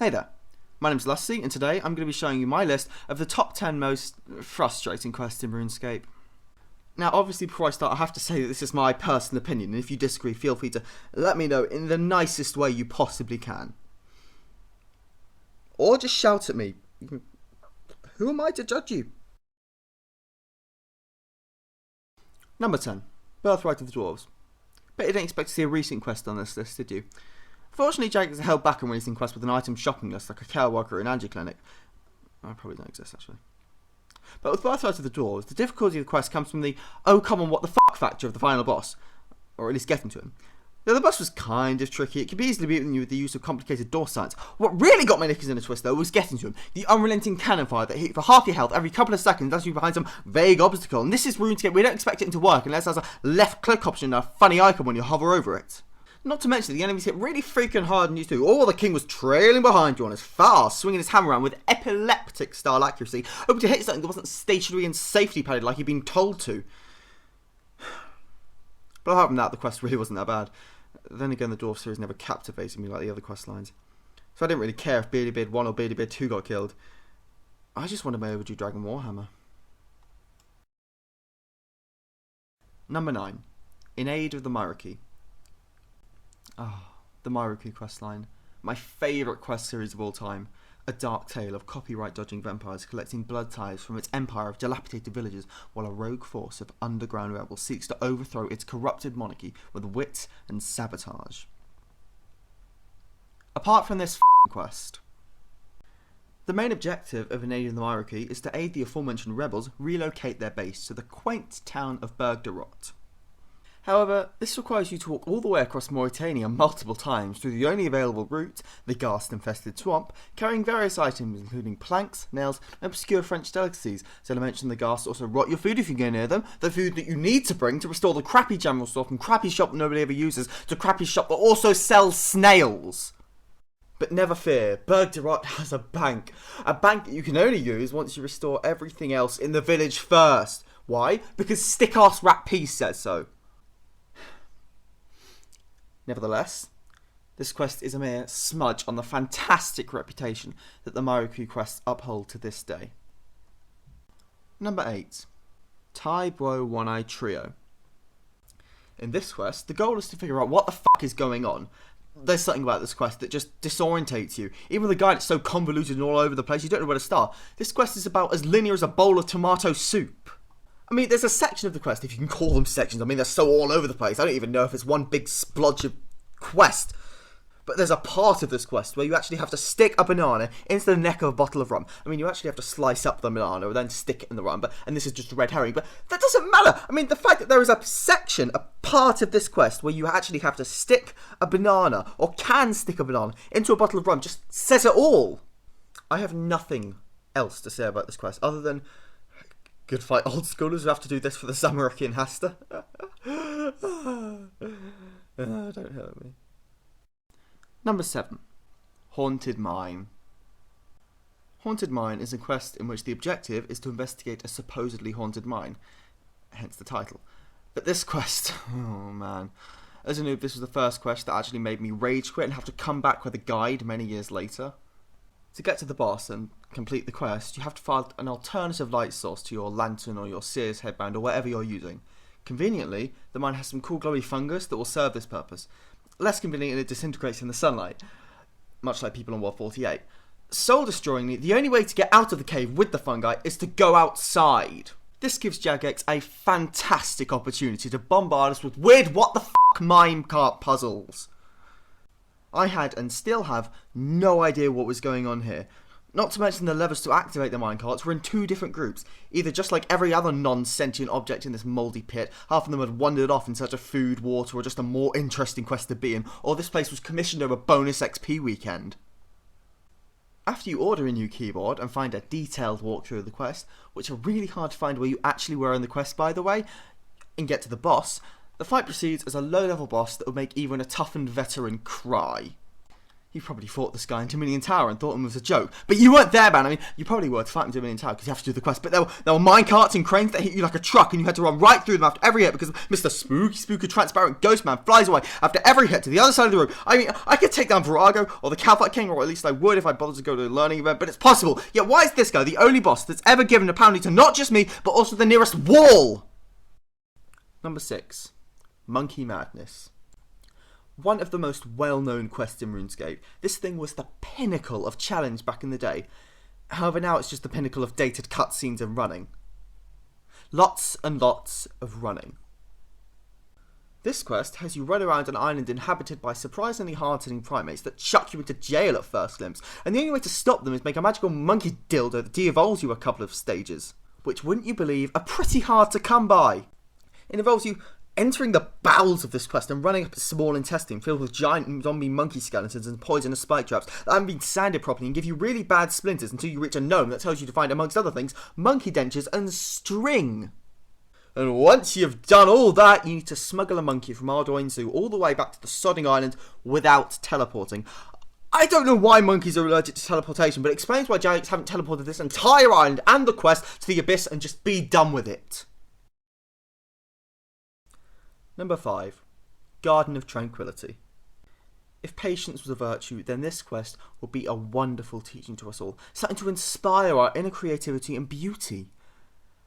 Hey there, my name's Lusty, and today I'm going to be showing you my list of the top 10 most frustrating quests in Runescape. Now obviously before I start I have to say that this is my personal opinion, and if you disagree feel free to let me know in the nicest way you possibly can. Or just shout at me. Who am I to judge you? Number 10. Birthright of the Dwarves. Bet you didn't expect to see a recent quest on this list, did you? Fortunately, Jaggers are held back on releasing quests with an item shopping list like a care worker or an Angie clinic. I probably don't exist actually. But with Birthright of the Dwarves, the difficulty of the quest comes from the oh come on what the fuck factor of the final boss. Or at least getting to him. The boss was kind of tricky. It could be easily beaten with the use of complicated door signs. What really got my knickers in a twist though was getting to him. The unrelenting cannon fire that hit for half your health every couple of seconds as you behind some vague obstacle. And this is Runescape, we don't expect it to work unless there's a left click option and a funny icon when you hover over it. Not to mention the enemies hit really freaking hard and you too. All the king was trailing behind you on his fast, swinging his hammer around with epileptic style accuracy, hoping to hit something that wasn't stationary and safety padded like he'd been told to. But apart from that, the quest really wasn't that bad. Then again, the Dwarf series never captivated me like the other quest lines. So I didn't really care if Beardy Beard 1 or Beardy Beard 2 got killed. I just wanted my overdue Dragon Warhammer. Number 9. In Aid of the Myreque. The Myreque questline. My favourite quest series of all time. A dark tale of copyright-dodging vampires collecting blood ties from its empire of dilapidated villages while a rogue force of underground rebels seeks to overthrow its corrupted monarchy with wit and sabotage. Apart from this quest, the main objective of In Aid of the Myreque is to aid the aforementioned rebels relocate their base to the quaint town of Birthright. However, this requires you to walk all the way across Mauritania multiple times through the only available route, the ghast-infested swamp, carrying various items including planks, nails, and obscure French delicacies. So to mention the ghast also rot your food if you go near them, the food that you need to bring to restore the crappy general store from crappy shop that nobody ever uses to crappy shop that also sells snails. But never fear, Birthright has a bank that you can only use once you restore everything else in the village first. Why? Because stick-ass Rat Peace says so. Nevertheless, this quest is a mere smudge on the fantastic reputation that the Myreque quests uphold to this day. Number 8. Tai Bro One Eye Trio. In this quest, the goal is to figure out what the fuck is going on. There's something about this quest that just disorientates you. Even with the guide, it's so convoluted and all over the place, you don't know where to start. This quest is about as linear as a bowl of tomato soup. I mean, there's a section of the quest, if you can call them sections. I mean, they're so all over the place. I don't even know if it's one big splodge of quest. But there's a part of this quest where you actually have to stick a banana into the neck of a bottle of rum. I mean, you actually have to slice up the banana and then stick it in the rum. And this is just a red herring. But that doesn't matter. I mean, the fact that there is a section, a part of this quest where you actually have to stick a banana, or can stick a banana, into a bottle of rum just says it all. I have nothing else to say about this quest other than good fight old schoolers who have to do this for the Myreque and Hasta. Don't hurt me. Number 7. Haunted Mine. Haunted Mine is a quest in which the objective is to investigate a supposedly haunted mine, hence the title. But this quest, oh man. As a noob, this was the first quest that actually made me rage quit and have to come back with a guide many years later. To get to the boss and complete the quest, you have to find an alternative light source to your lantern or your Sears headband or whatever you're using. Conveniently, the mine has some cool glowy fungus that will serve this purpose. Less conveniently, it disintegrates in the sunlight, much like people on World 48. Soul-destroyingly, the only way to get out of the cave with the fungi is to go outside. This gives Jagex a fantastic opportunity to bombard us with weird what the fuck minecart puzzles. I had and still have no idea what was going on here. Not to mention the levers to activate the minecarts were in 2 different groups, either just like every other non-sentient object in this mouldy pit, half of them had wandered off in search of food, water, or just a more interesting quest to be in, or this place was commissioned over bonus XP weekend. After you order a new keyboard and find a detailed walkthrough of the quest, which are really hard to find where you actually were in the quest by the way, and get to the boss, the fight proceeds as a low-level boss that will make even a toughened veteran cry. You probably fought this guy in Dominion Tower and thought him was a joke. But you weren't there, man. I mean, you probably were to fight in Dominion Tower because you have to do the quest. But there were minecarts and cranes that hit you like a truck, and you had to run right through them after every hit because Mr. Spooky Transparent Ghost Man flies away after every hit to the other side of the room. I mean, I could take down Virago or the Calfight King, or at least I would if I bothered to go to a learning event, but it's possible. Yet why is this guy the only boss that's ever given a penalty to not just me, but also the nearest wall? Number 6. Monkey Madness. One of the most well-known quests in RuneScape. This thing was the pinnacle of challenge back in the day. However, now it's just the pinnacle of dated cutscenes and running. Lots and lots of running. This quest has you run around an island inhabited by surprisingly hard-hitting primates that chuck you into jail at first glimpse, and the only way to stop them is make a magical monkey dildo that de-evolves you a couple of stages, which, wouldn't you believe, are pretty hard to come by. It involves you entering the bowels of this quest and running up a small intestine filled with giant zombie monkey skeletons and poisonous spike traps that haven't been sanded properly and give you really bad splinters until you reach a gnome that tells you to find, amongst other things, monkey dentures and string. And once you've done all that, you need to smuggle a monkey from Ardoin Zoo all the way back to the sodding island without teleporting. I don't know why monkeys are allergic to teleportation, but it explains why Jagex haven't teleported this entire island and the quest to the abyss and just be done with it. Number 5. Garden of Tranquility. If patience was a virtue, then this quest would be a wonderful teaching to us all, something to inspire our inner creativity and beauty.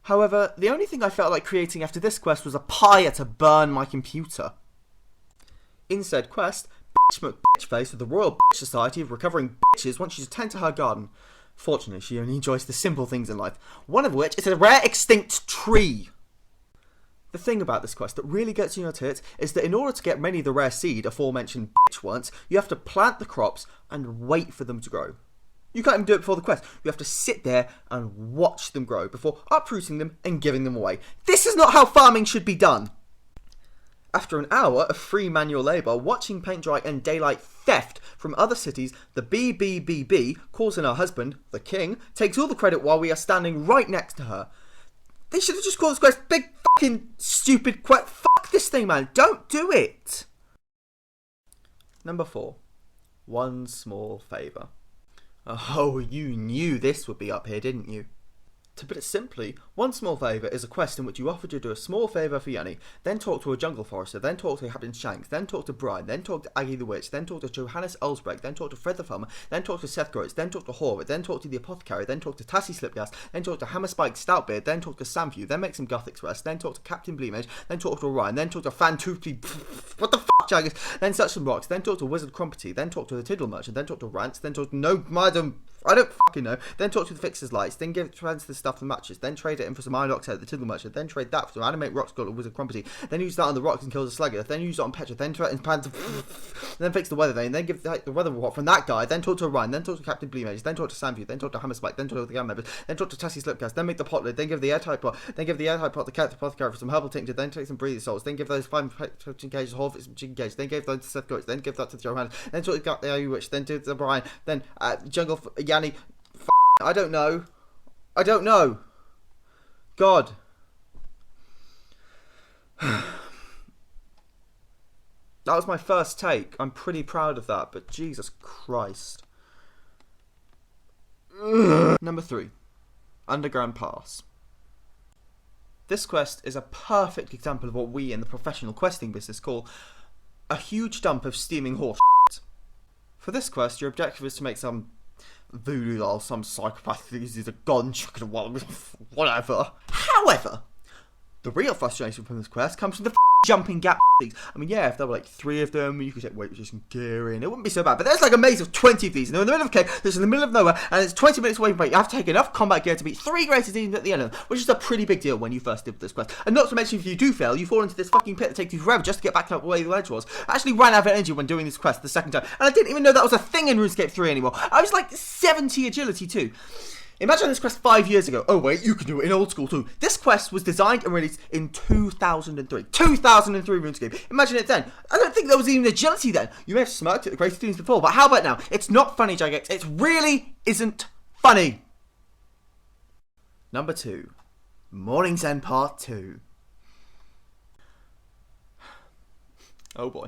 However, the only thing I felt like creating after this quest was a pyre to burn my computer. In said quest, Bitch McBitchface of the Royal Bitch Society of Recovering Bitches wants you to tend to her garden. Fortunately, she only enjoys the simple things in life, one of which is a rare extinct tree. The thing about this quest that really gets you in your tits is that in order to get many of the rare seed aforementioned bitch wants, you have to plant the crops and wait for them to grow. You can't even do it before the quest. You have to sit there and watch them grow before uprooting them and giving them away. This is not how farming should be done. After an hour of free manual labour, watching paint dry and daylight theft from other cities, the BBBB, calls in her husband, the king, takes all the credit while we are standing right next to her. They should have just called this quest big fucking stupid quest. Fuck this thing, man. Don't do it. Number 4. One small favour. Oh, you knew this would be up here, didn't you? To put it simply, one small favour is a quest in which you offer to do a small favour for Yenny, then talk to a jungle forester, then talk to Captain Shanks, then talk to Brian, then talk to Aggie the Witch, then talk to Johannes Ulsbrecht, then talk to Fred the Farmer, then talk to Seth Groats, then talk to Horvath, then talk to the Apothecary, then talk to Tassie Slipgas, then talk to Hammerspike Stoutbeard, then talk to Samview, then make some Gothics rest, then talk to Captain Bleemage, then talk to Orion, then talk to Fantoothy, what the fuck, Jaggers, then touch some rocks, then talk to Wizard Crumpety, then talk to the Tiddle Merchant, then talk to Rants, then talk to No Madam, I don't fucking know. Then talk to the Fixer's Lights, then give the stuff for matches, then trade it in for some Iron Oxide at the Tiddle Merchant, then trade that for some Animate Rock Skull or Wizard Crumpety, then use that on the rocks and kill the Slugger, then use it on Petra, then threaten Pan to then fix the weather vane, then give the weather report from that guy, then talk to Orion, then talk to Captain Bleemage, then talk to Samview, then talk to Hammerspike, then talk to the gang members, then talk to Tassie Slipcast, then make the pot lid, then give the airtight pot, then give the airtight pot to Cat the Apothecary for some herbal tincture, then take some breathing salts, then give those 5 chicken cages, whole some chicken cages, then give those to Seth Goats, then give that to Johannes, then talk to the IU Witch, then to the Brian, then Jungle Yanni. I don't know. God. That was my first take. I'm pretty proud of that, but Jesus Christ. Number 3. Underground Pass. This quest is a perfect example of what we in the professional questing business call a huge dump of steaming horse shit. For this quest, your objective is to make some voodoo doll, some psychopath who uses a gun, chuck it away, whatever. However, the real frustration from this quest comes from the jumping gap things. I mean, yeah, if there were like 3 of them, you could take weight resistant gear in, it wouldn't be so bad. But there's like a maze of 20 of these, and they're in the middle of a cave, that's in the middle of nowhere, and it's 20 minutes away from it. You have to take enough combat gear to beat 3 greater demons at the end of them, which is a pretty big deal when you first did this quest. And not to mention, if you do fail, you fall into this fucking pit that takes you forever just to get back up where the edge was. I actually ran out of energy when doing this quest the second time, and I didn't even know that was a thing in RuneScape 3 anymore. I was like 70 agility too. Imagine this quest 5 years ago. Oh wait, you can do it in old school too. This quest was designed and released in 2003. 2003 RuneScape. Imagine it then. I don't think there was even agility then. You may have smirked at the greatest things before, but how about now? It's not funny, Jagex. It really isn't funny. Number 2. Mourning's End Part 2. Oh boy.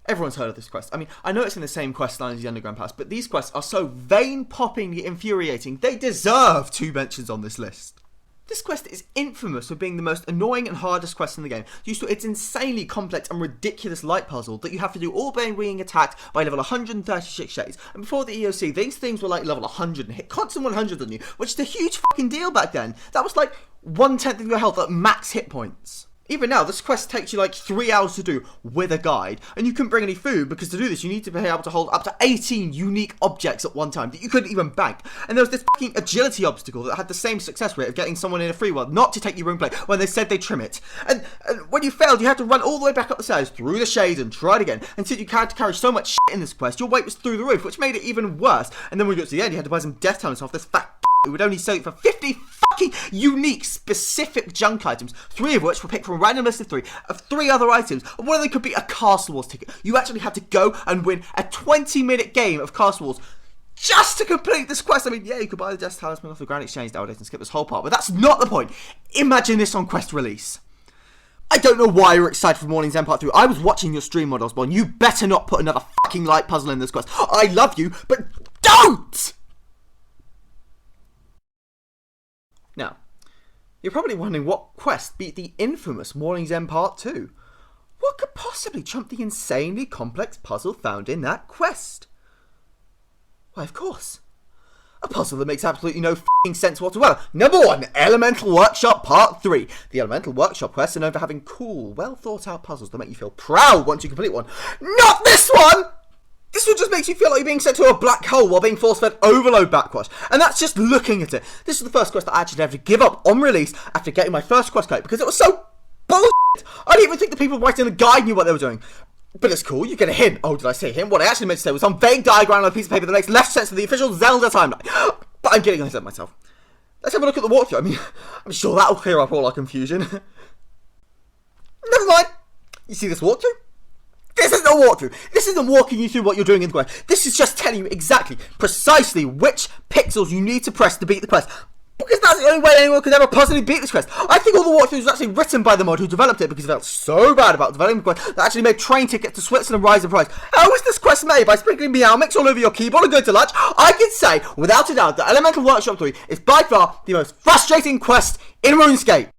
Everyone's heard of this quest. I mean, I know it's in the same quest line as the Underground Pass, but these quests are so vein-poppingly infuriating, they deserve 2 mentions on this list. This quest is infamous for being the most annoying and hardest quest in the game, due to its insanely complex and ridiculous light puzzle that you have to do all by being attacked by level 136 shades. And before the EOC, these things were like level 100 and hit constant 100 on you, which is a huge fucking deal back then. That was like 1/10 of your health at max hit points. Even now, this quest takes you like 3 hours to do with a guide, and you couldn't bring any food because to do this you need to be able to hold up to 18 unique objects at one time that you couldn't even bank. And there was this fucking agility obstacle that had the same success rate of getting someone in a free world not to take your room plate when they said they'd trim it. And when you failed, you had to run all the way back up the stairs through the shades and try it again. And since you had to carry so much shit in this quest, your weight was through the roof, which made it even worse. And then when we got to the end, you had to buy some death talents off this fat it would only sell you for 50 fucking unique, specific junk items, 3 of which were picked from a random list of 3 other items, and one of them could be a Castle Wars ticket. You actually had to go and win a 20-minute game of Castle Wars just to complete this quest. I mean, yeah, you could buy the Death Talisman off the Grand Exchange nowadays and skip this whole part, but that's not the point. Imagine this on quest release. I don't know why you're excited for Mourning's End Part 3. I was watching your stream, Mod Osborne. You better not put another fucking light puzzle in this quest. I love you, but don't! Now, you're probably wondering what quest beat the infamous Mourning's End Part 2. What could possibly trump the insanely complex puzzle found in that quest? Why, of course, a puzzle that makes absolutely no f***ing sense whatsoever. Number 1, Elemental Workshop Part 3. The Elemental Workshop quests are known for having cool, well thought out puzzles that make you feel proud once you complete one. Not this one! This one just makes you feel like you're being sent to a black hole while being force-fed overload backwash. And that's just looking at it. This is the first quest that I actually had to give up on release after getting my first quest code because it was so bullshit. I didn't even think the people writing the guide knew what they were doing. But it's cool, you get a hint. Oh, did I say hint? What I actually meant to say was some vague diagram on a piece of paper that makes less sense than the official Zelda timeline. But I'm getting ahead of myself. Let's have a look at the walkthrough. I mean, I'm sure that'll clear up all our confusion. Never mind. You see this walkthrough? This isn't a walkthrough. This isn't walking you through what you're doing in the quest. This is just telling you exactly, precisely which pixels you need to press to beat the quest. Because that's the only way anyone could ever possibly beat this quest. I think all the walkthroughs were actually written by the mod who developed it because they felt so bad about developing the quest that actually made train tickets to Switzerland rise in price. How was this quest made? By sprinkling Meow Mix all over your keyboard and going to lunch? I can say, without a doubt, that Elemental Workshop 3 is by far the most frustrating quest in RuneScape.